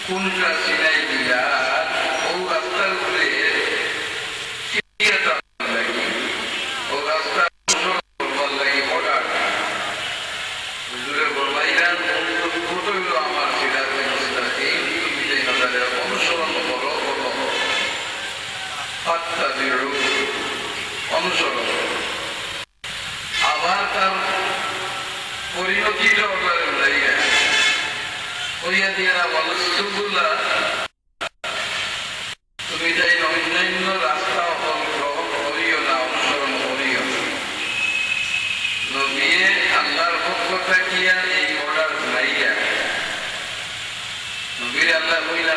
কোনটা সিলাই দিয়া ও রাস্তার উপরে ও রাস্তা করবার লাগি অর্ডার হুজুরে বললাইলেন ফটো হইল আমার সিরাতে মুস্তাকিম তুমি যে নজরে অনুসরণ করো বলো ফাত্তাবিউ অনুসরণ আবার তার পরিণতিটা অর্ডার লাইয়া হইয়া দিয়া বলো সুবুলা তুমি যাই অন্যান্য রাস্তা গ্রহণ করিও না অনুসরণ করিও নবিয়ে আল্লাহর পক্ষ থাকিয়া এই অর্ডার লাইয়া নবীর আল্লাহ হইলা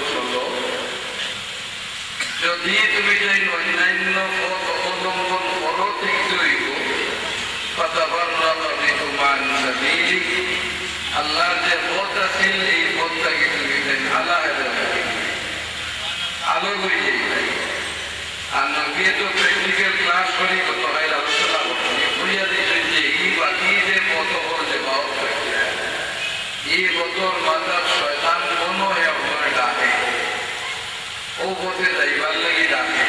চলো যদি তুমি যাই অন্যান্য পথ অবলম্বন করো ঠিক হইব ফাতাবাররাকা বিকুম আন সাবিলিক আল্লাহর যে পথ আছে এই পথটাকে তুমি আলো করে যাই আর নবী তো প্র্যাকটিক্যাল ক্লাস করি কত হয় আলোচনা করছি বুঝিয়া দিয়েছেন যে এই বাকি যে পথ যে বাউ এই পথর মাথার শয়তান কোনো আপনার ডাকে ও পথে যাইবার লাগি ডাকে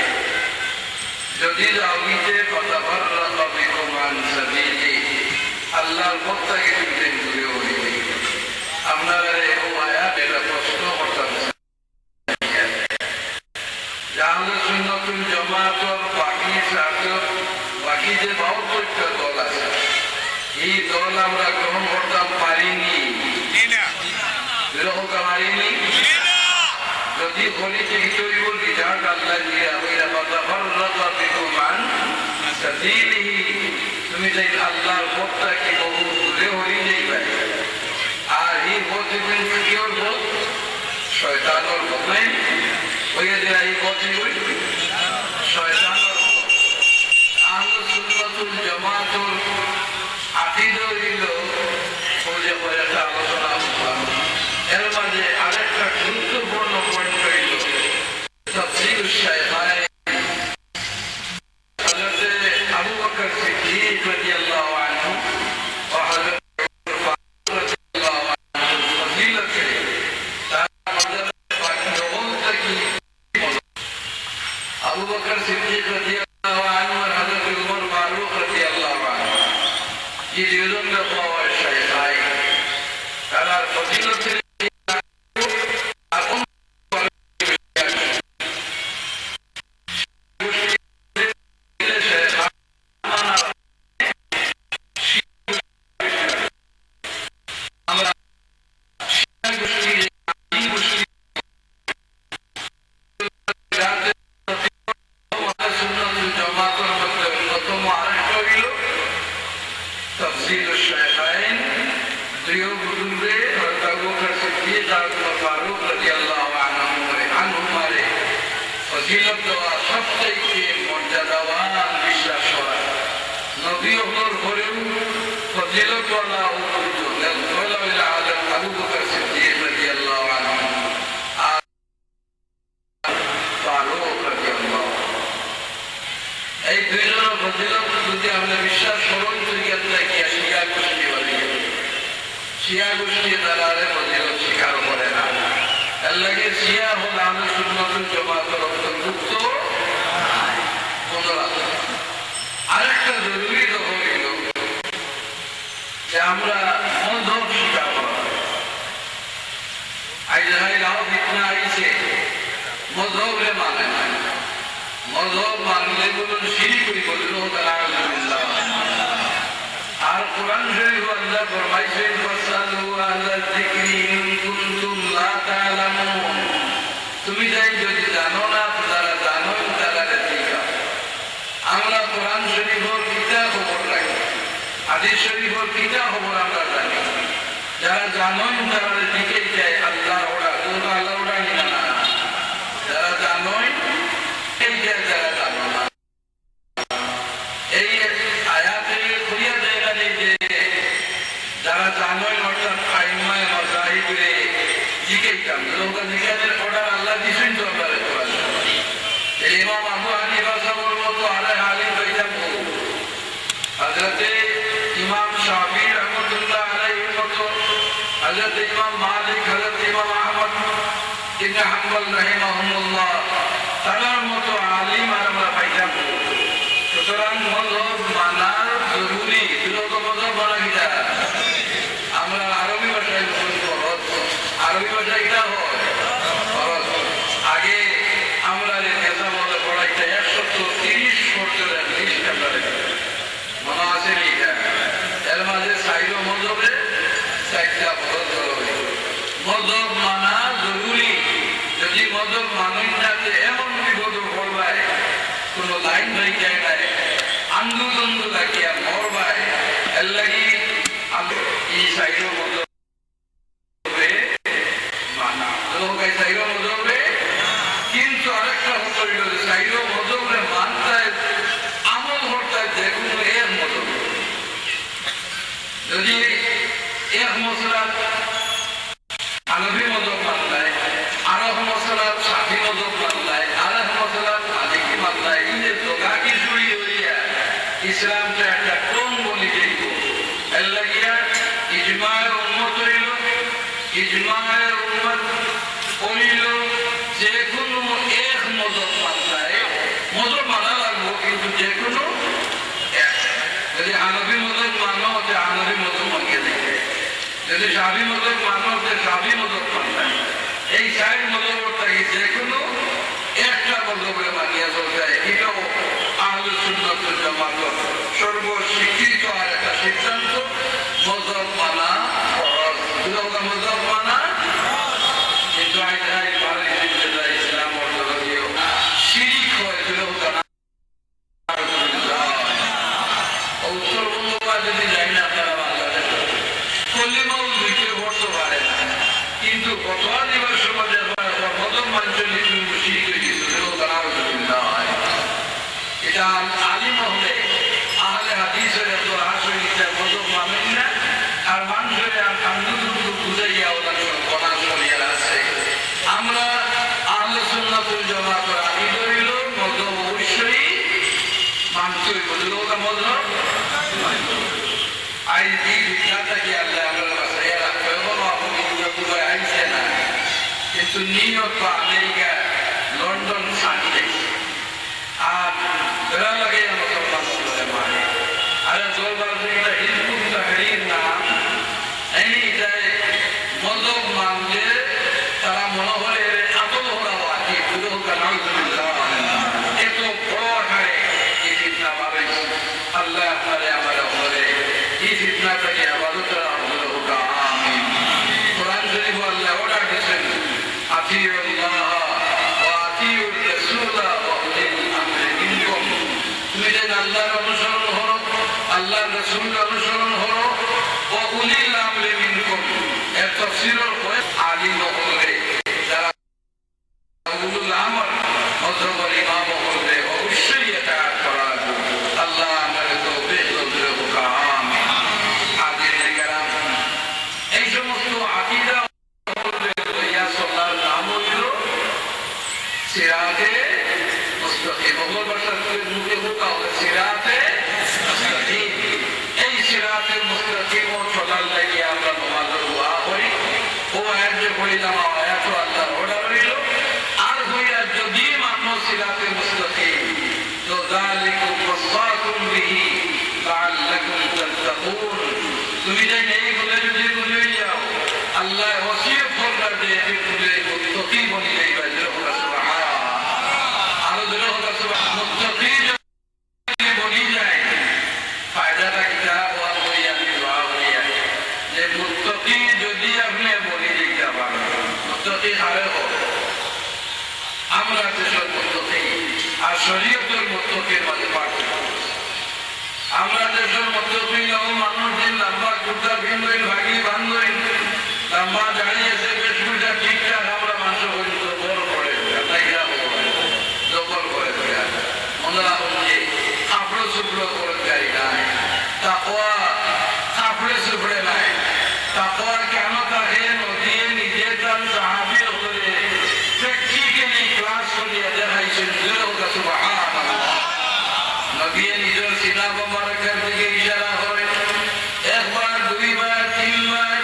যদি যাওগিতে ফাতাবাররাকা বিকুম আন সাবিলিক আল্লাহর পথটাকে তুমি দূরে হইবে আপনারা ও আয়াত এটা প্রশ্ন করতাম আহলে সুন্নাতুল জামাতের বাকি যে 72টা দল আছে এই দল আমরা গ্রহণ করতাম পারিনি বিরহ পারিনি যদি বলি যে হিতইব রিজাল্ট আল্লাহ দিয়া হইয়া ফাতাবাররাকা বিকুম আন সাবিলিহি তুমি যাই আল্লাহর পথটাকে বহু দূরে হয়ে যাইবে আর এই পথে কিওর পথ শয়তানের পথ নাই হইয়া যে এই পথে শয়তানের আহলে সুন্নাতুল জামাতের আকীদা হইল খোঁজে একটা আলোচনা এর মাঝে আরেকটা গুরুত্বপূর্ণ পয়েন্ট হইল তাফসীর শাইখাইন হযরত আবু বকর সিদ্দিক রাদিয়াল্লাহু আনহু ও হযরত আবু বকর সিদ্দিক রাদিয়াল্লাহু আনহু আর হযরত ওমর ফারুক রাদিয়াল্লাহু আনহু এই দুজনের পাওয়ার শাইখাইন তারা ফজিলতের এই দুইজনের ফজিলত যদি আমরা বিশ্বাস করুন শিয়া গোষ্ঠী তারা ফজিলত স্বীকার করে না এর লাগে শিয়া হল আহলে সুন্নাতুল জামাতের অন্তর্ভুক্ত আরেকটা জরুরি কথা হইল যে আমরা মযহব স্বীকার করা ফিতনা আইছে মযহবরে মানে না মযহব মানলে বলুন শিরিক করি বলুন আলহামদুলিল্লাহ আর কোরআন শরীফ আল্লাহ ফরমাইছেন ফাসালু আহলা যিকরি ইন কুনতুম লা তা'লামুন তুমি যাই যদি জানো না যারা জানো তারা ঠিক আমরা কোরআন শরীফের কিতাব খবর রাখি হাদিস শরীফের কিতাব খবর আমরা জানি যারা জানো তারা দিকে যায় আল্লাহ ওরা কোন আল্লাহ ওরা না যারা জানো এই যায় যারা জানো না এই আয়াতে খুঁজে দেয় না যে যারা জানো অর্থাৎ আইমায় মাযাহিবে দিকে যান লোক দিকের অর্ডার আল্লাহ দিছেন তো আমরা কোরআন এই ইমাম আবু হানিফা সাহেবের মতো আলে আলিম হইতা হযরত ইমাম শাফি রাহমাতুল্লাহ আলাইহির মতো হযরত ইমাম মালিক হযরত ইমাম আহমদ ইবনে হাম্বল রাহিমাহুল্লাহ তার মতো আলিম আর আমরা পাইতাম। সুতরাং মযহব মানা জরুরি। বিরোধ মযহব মানা কিনা আমরা আরবি ভাষায় ফরজ, আরবি ভাষায় কিনা হয় ফরজ। আগে আমরা নেতা বলে পড়াইতে 130 বছরের লিস্ট আমরা মনে আছে লিখা। এর মাঝে সাইরো মযহবে 4টা ফরজ জরুরি। মযহব মানা জরুরি। যদি মযহব মানুষ না এমন বিপদ পড়বায় কোনো লাইন হয়ে যায় না, আন্দোলন লাগিয়া মরবায় এর লাগি এই সাইরো মযহবে মানা লোক এই সাইরো মযহবে। কিন্তু আরেকটা হতো যে সাইরো মযহবে মানতায় আমল করতে যে কোনো এক মযহব যদি এক মশলা হানফি মযহব মানলায়, আর এক মশলা শাফি মযহব মানলায়, আর এক মশলা মালিকি মানলায়, এই যে দোকাকি শুরু হইয়া ইসলামটা একটা কোন বলি যাইব এর লাগিয়া ইজমায়ের উম্মত হইল। ইজমায়ের উম্মত হইল যে কোনো এক মযহব মানলায় মযহব মানা লাগবো, কিন্তু যে কোনো এক। যদি হানফি মযহব মানো হচ্ছে হানফি মযহব মানিয়ে দেখবে, যদি শাফি মযহব মানো হচ্ছে শাফি মযহব মানলায়। এই 4 মযহবের থেকে যে কোনো একটা মযহবে মানিয়ে চলতে, এটাও আহলে সুন্নাত ওয়াল জামাতের সর্বস্বীকৃত আর একটা সিদ্ধান্ত। মযহব মানা ফরজ, মযহব মানা। কিন্তু ইসলাম অর্থনীয় শিরিক হয় উত্তরবঙ্গ যদি যাই না আপনারা বাংলাদেশে কলিমাও দিতে করতে পারে না, কিন্তু ফতোয়া দিবার সময় মযহব মানতে শিরিক হয়ে গেছিল। এটা আলিম হলে আহলে হাদিসের এত রাসূলটা মযহব মানেন না, আর মানুষের আন্দোলন বুঝাইয়া ওরা বনার শরিয়া আছে। আমরা আহলে সুন্নাত ওয়াল জামাতের আকিদা হইল মযহব অবশ্যই মানতে হইব। ওটা মযহব আই এই বিখ্যাতকে আল্লাহ আমরা বাসায় রাখতে হবে। আপনি বুঝাই আইছে না, কিন্তু নিয়ত আমেরিকা লন্ডন শান্তি আর বেড়া লাগে মুসলমান মানে আরে দরবার যেটা হিজবুত তাহরীর নাম এই যায় মযহব মানলে তারা মনে করে আতল হওয়া আছে বুঝো কানাউযুবিল্লাহ। এত বড় আকারে এই ফিতনা বাড়াই আল্লাহ আপনারে আমাদের বলে এই ফিতনাটাকে আবাদত করা হোক। আমিন। কোরআন শরীফ আল্লাহ অর্ডার দিয়েছেন আতিউল্লাহ ওয়া আতিউর রাসূলা ওয়া উলিল আমরি মিনকুম। তুমি যেন আল্লাহর অনুসরণ করো, আল্লাহর রাসূলের অনুসরণ করো। ওয়া উলিল আমরি মিনকুম এর তাফসীরের হয় আলিম হলে যারা উলুল আমর মযহবের ইমাম হলে অবশ্যই এটা করা। আল্লাহ আমাদের তৌফিক দান করুক। আমিন। হাজিরিন কিরাম, এই সমস্ত আকীদা লইয়া চলার নাম হইল সিরাতে মুস্তাকিম। বাংলা ভাষার মুখে বোকা হবে সিরাতে মুস্তাকিম। এই সিরাতে মুস্তাকিম চলার লাগিয়ে আমরা নামাজের দোয়া করি। ও আয়াত যে পড়িলাম আয়াত আল্লাহ অর্ডার হইল। আর হইয়া যদি মানো সিরাতে মুস্তাকিম তো যালিকুম ওয়াসাকুম বিহি লাআল্লাকুম তাত্তাকুন। তুমি যে এইগুলো যদি ভুলে যাও আল্লাহ ওসিয়ত করলেন যে এগুলো মুত্তাকি বনি যাইবা। সুবহানাল্লাহ। আরো জোরে হোক সুবহানাল্লাহ। মুত্তাকি যদি বনি যায় ফায়দাটা কিটা ওয়া হইয়া দোয়া হইয়া যে মুত্তাকি যদি আপনি বনি যাইতে পারেন মুত্তাকি হারে হোক। আমরা দেশের মুত্তাকি আর শরীয়তের মুত্তাকির মাঝে পার্থক্য। আমরা দেশের মুত্তাকি মানুষের লম্বা কুর্তা পিন্ধেন, ভাগি বান্ধবেন, লম্বা দাঁড়িয়েছে বেশগুটা ঠিকঠাক আমরা মাংস করি দখল করে দখল করে মনে রাখুন যে কাপড় চুপড়ো করে গাড়ি নাই, তাকওয়া কাপড়ে চুপড়ে নাই। তাকওয়া কেন থাকে নদীয়ে নিজে তার সাহাবী হলে প্র্যাকটিক্যালি ক্লাস করিয়া দেখাইছেন। সুবহানাল্লাহ। নবী নিজের সিনা মোবারকের দিকে ইশারা করে একবার, দুইবার, তিনবার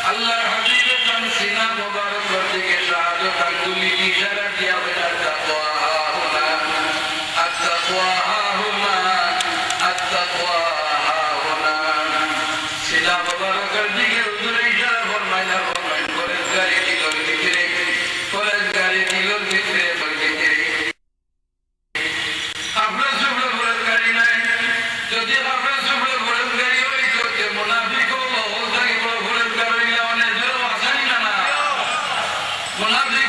আল্লাহর হাবিবের সিনা মোবারকের দিকে শাহাদাত ইশারা দিয়া বলে তাকওয়া হাহুনা আত-তাকওয়া হাহুনা আত-তাকওয়া হাহুনা সিলা মুবারকের দিকে হুজুর ইশারা ফরমাইলেন পরেশগারি টিলোর ভিতরে পরেশগারি টিলোর ভিতরে আপনার সুবড়ে পরেশগারি নাই যদি আপনার সুবড়ে পরেশগারি হইতো তে মুনাফিক ও থাকে বড় পরেশগার হইলে অনেক জোর আসানি না মুনাফিক